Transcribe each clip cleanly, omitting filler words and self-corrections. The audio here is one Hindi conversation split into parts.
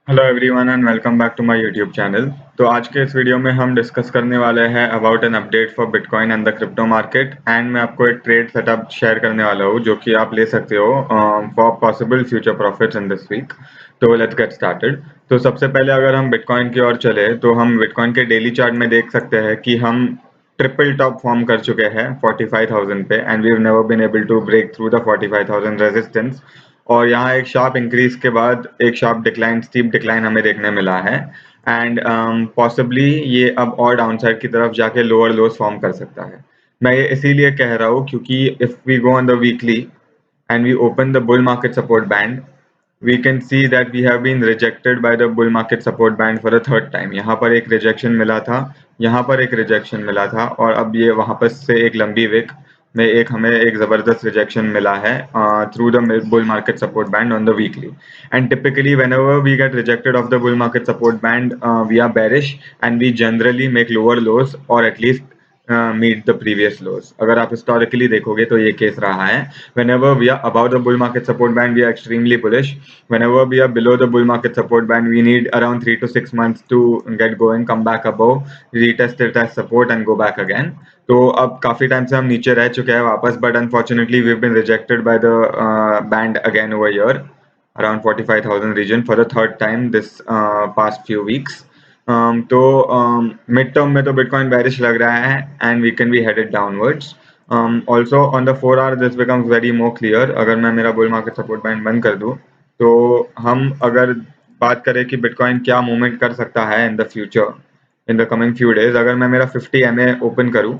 Hello everyone and welcome back to my YouTube channel. तो आज के इस वीडियो में हम डिस्कस करने वाले हैं about an update for bitcoin and the crypto market and मैं आपको एक ट्रेड सेटअप शेयर करने वाला हूँ जो कि आप ले सकते हो for possible future profits in this week. तो लेट्स गेट स्टार्टेड। तो सबसे पहले अगर हम बिटकॉइन की ओर चले तो हम बिटकॉइन के डेली चार्ट में देख सकते हैं कि हम ट्रिपल टॉप फॉर्म कर चुके हैं 45,000 पे and we have never been able to break through the 45,000 resistance. और यहाँ एक शार्प इंक्रीज के बाद एक शार्प डिक्लाइन स्टीप डिक्लाइन हमें देखने मिला है एंड पॉसिबली ये अब और डाउनसाइड की तरफ जाके लोअर लोस फॉर्म कर सकता है। मैं ये इसीलिए कह रहा हूँ क्योंकि if we go on the weekly and we open the bull market support band, we can see that we have been rejected by the bull market support band for the third time। यहाँ पर एक रिजेक्शन मिला था, यहाँ पर एक रिजेक्शन मिला था और अब ये वहाँ पर से एक लंबी विक में एक हमें एक जबरदस्त रिजेक्शन मिला है through the bull market support band on the weekly। and typically whenever we get rejected of the bull market support band, we are bearish and we generally make lower lows or at least meet the previous lows. अगर आप हिस्टोरिकली देखोगे तो ये केस रहा है। whenever we are above the bull market support band we are extremely bullish, whenever we are below the bull market support band we need around 3 to 6 months to get going, come back above, retest it as support and go back again। तो अब काफी टाइम से हम नीचे रह चुके हैं वापस, but unfortunately we been rejected by the band again over year around 45,000 region for the third time this past few weeks। तो मिड टर्म में तो बिटकॉइन बेरिश लग रहा है and we can be headed downwards. Also on the 4 hour this becomes very more clear. अगर मैं मेरा बुल मार्केट सपोर्ट बैंड बंद कर दूं तो हम अगर बात करें कि बिटकॉइन क्या मूवमेंट कर सकता है in the future in the coming few days, अगर मैं मेरा 50 MA ओपन करूं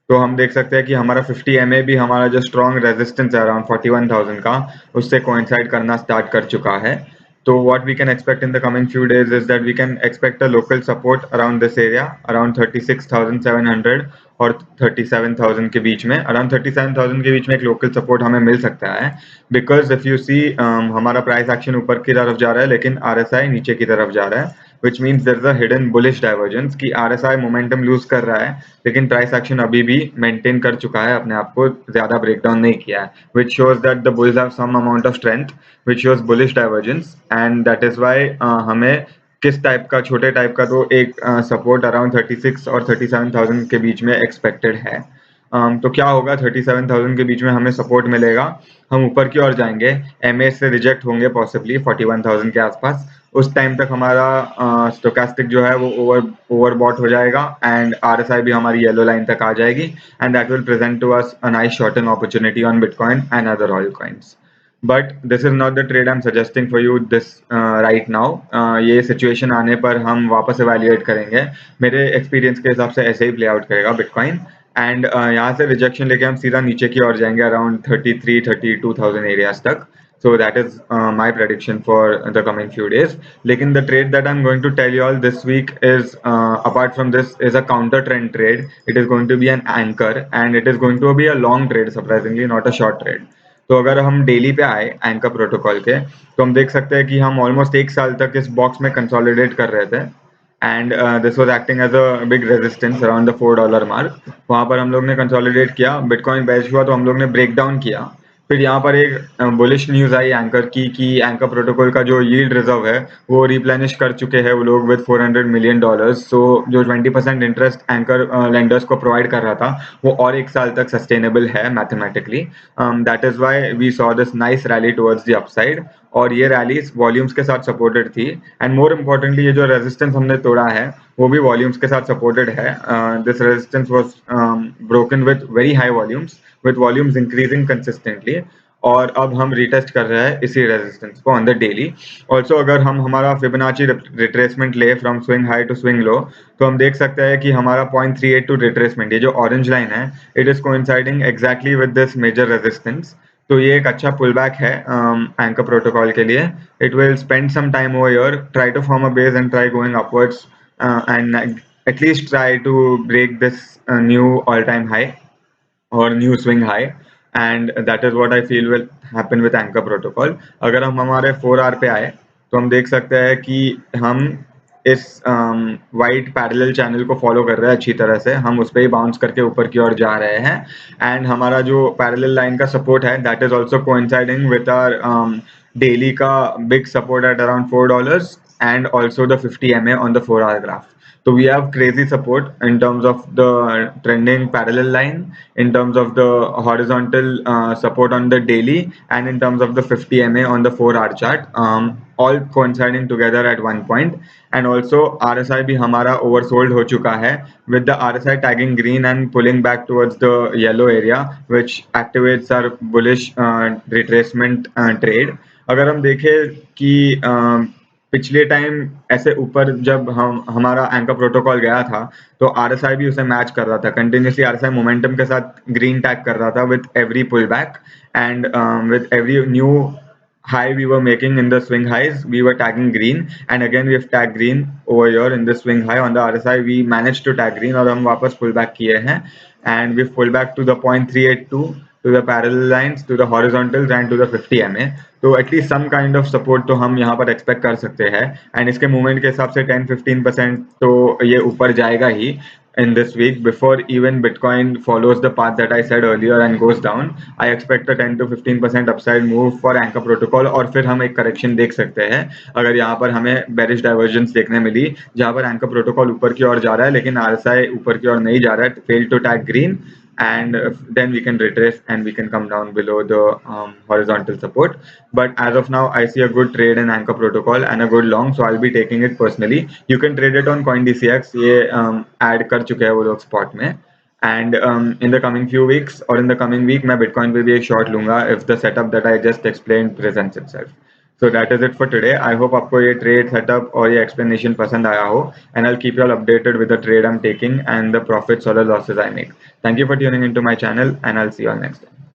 तो हम देख सकते हैं कि हमारा 50 MA भी हमारा जो स्ट्रॉन्ग रेजिस्टेंस है अराउंड 41,000 का, उससे कोइंसाइड करना स्टार्ट कर चुका है। तो what we can expect in the coming few days is that we can expect a local support around this area around 36,700 और 37,000 के बीच में। अराउंड 37,000 के बीच में एक लोकल सपोर्ट हमें मिल सकता है बिकॉज इफ यू सी हमारा प्राइस एक्शन ऊपर की तरफ जा रहा है लेकिन RSI नीचे की तरफ जा रहा है, which means there is a hidden bullish divergence कि RSI मोमेंटम लूज कर रहा है लेकिन प्राइस एक्शन अभी भी मेंटेन कर चुका है, अपने आप को ज्यादा ब्रेकडाउन नहीं किया है, which shows that the bulls have some amount of strength which shows bullish divergence and that is why हमें किस टाइप का छोटे टाइप का तो एक सपोर्ट अराउंड 36 और 37,000 के बीच में एक्सपेक्टेड है। तो क्या होगा 37,000 के बीच में हमें सपोर्ट मिलेगा, हम ऊपर की ओर जाएंगे, MA से रिजेक्ट होंगे पॉसिबली 41,000 के आसपास, उस टाइम तक हमारा स्टोकास्टिक जो है वो ओवरबॉट हो जाएगा एंड RSI भी हमारी येलो लाइन तक आ जाएगी and that will present to us a nice short term opportunity on bitcoin and other alt coins. But this is not the trade I am suggesting for you this right now. ये सिचुएशन आने पर हम वापस इवेल्युएट करेंगे। मेरे एक्सपीरियंस के हिसाब से ऐसे ही प्ले आउट करेगा बिटकॉइन एंड यहाँ से रिजेक्शन लेके हम सीधा नीचे की ओर जाएंगे अराउंड 33-32,000 एरियाज तक। So that is my prediction for the coming few days। लेकिन the trade that I'm going to tell you all this week is apart from this is a counter trend trade। It is going to be an anchor and it is going to be a long trade, surprisingly not a short trade। तो अगर हम डेली पे आए एंकर प्रोटोकॉल के तो हम देख सकते हैं कि हम ऑलमोस्ट एक साल तक इस बॉक्स में कंसोलिडेट कर रहे थे and this was acting as a big resistance around the $4 mark. वहां पर हम लोग ने कंसोलिडेट किया, बिटकॉइन बेच हुआ तो हम लोग ने ब्रेक डाउन किया। फिर यहाँ पर एक बुलिश न्यूज आई एंकर की कि एंकर प्रोटोकॉल का जो यील्ड रिजर्व है वो रिप्लेनिश कर चुके हैं वो लोग विद $400 मिलियन। सो जो 20% इंटरेस्ट एंकर लेंडर्स को प्रोवाइड कर रहा था वो और एक साल तक सस्टेनेबल है mathematically. That is why we saw this nice rally towards the upside और ये रैलीज वॉल्यूम्स के साथ सपोर्टेड थी एंड मोर इम्पोर्टेंटली ये जो रेजिस्टेंस हमने तोड़ा है वो भी वॉल्यूम्स के साथ सपोर्टेड है। This resistance was broken with very high volumes, with volumes increasing consistently और अब हम रिटेस्ट कर रहे हैं इसी रेजिस्टेंस को ऑन द डेली। ऑल्सो अगर हम हमारा फिबोनाची रिट्रेसमेंट ले from swing high to swing low तो हम देख सकते हैं कि हमारा 0.32 रिट्रेसमेंट, ये जो ऑरेंज लाइन है, it is coinciding exactly with this major resistance. तो ये एक अच्छा पुल बैक है एंकर प्रोटोकॉल के लिए। It will spend some time over here, try to form a base and try going upwards and at least try to break this new all-time high और new swing high and that is what I feel will happen with anchor protocol. अगर हम हमारे 4 आवर पे आए तो हम देख सकते हैं कि हम इस वाइट पैरेलल चैनल को फॉलो कर रहे हैं अच्छी तरह से, हम उस पर ही बाउंस करके ऊपर की ओर जा रहे हैं एंड हमारा जो पैरेलल लाइन का सपोर्ट है that is also coinciding with our daily का big support at around $4 and also the 50 MA on the 4-hour graph. So we have crazy support in terms of the trending parallel line, in terms of the horizontal support on the daily, and in terms of the 50 MA on the 4-hour chart, all coinciding together at one point. And also RSI भी हमारा oversold हो चुका है, with the RSI tagging green and pulling back towards the yellow area, which activates our bullish retracement trade. अगर हम देखें कि पिछले टाइम ऐसे ऊपर जब हमारा एंकर प्रोटोकॉल गया था, तो आरएसआई भी उसे मैच कर रहा था, कंटिन्यूसली आरएसआई मोमेंटम के साथ ग्रीन टैग कर रहा था with every pull back, and with every new high we were making in the swing highs, we were tagging green, and again we have tagged green over here in the swing high. On the RSI we managed to tag green और हम वापस pull back किए हैं, and we've pulled back to the 0.382, to the parallel lines, to the horizontals and to the 50 MA. तो at least some kind of support तो हम यहाँ पर एक्सपेक्ट कर सकते हैं, एंड इसके मूवमेंट के हिसाब से 10-15% तो ये ऊपर जाएगा ही in this week before even Bitcoin follows the path that I said earlier and goes down. I expect a 10 to 15% upside move for Anchor Protocol, और फिर हम एक करेक्शन देख सकते हैं अगर यहाँ पर हमें बेरिश डाइवर्जेंस देखने मिली, जहाँ पर Anchor Protocol ऊपर की ओर जा रहा है लेकिन RSI ऊपर की ओर नहीं जा रहा है, failed to tag green, and then we can retrace and we can come down below the horizontal support. But as of now I see a good trade in Anchor Protocol and a good long, so I'll be taking it personally. You can trade it on CoinDCX, ये add कर चुके हैं वो लोग spot में, and in the coming few weeks or in the coming week मैं Bitcoin पे भी एक short लूंगा if the setup that I just explained presents itself. So that is it for today. I hope आपको ये trade setup और ये explanation पसंद आया हो, and I'll keep you all updated with the trade I'm taking and the profits or the losses I make. Thank you for tuning into my channel, and I'll see you all next time.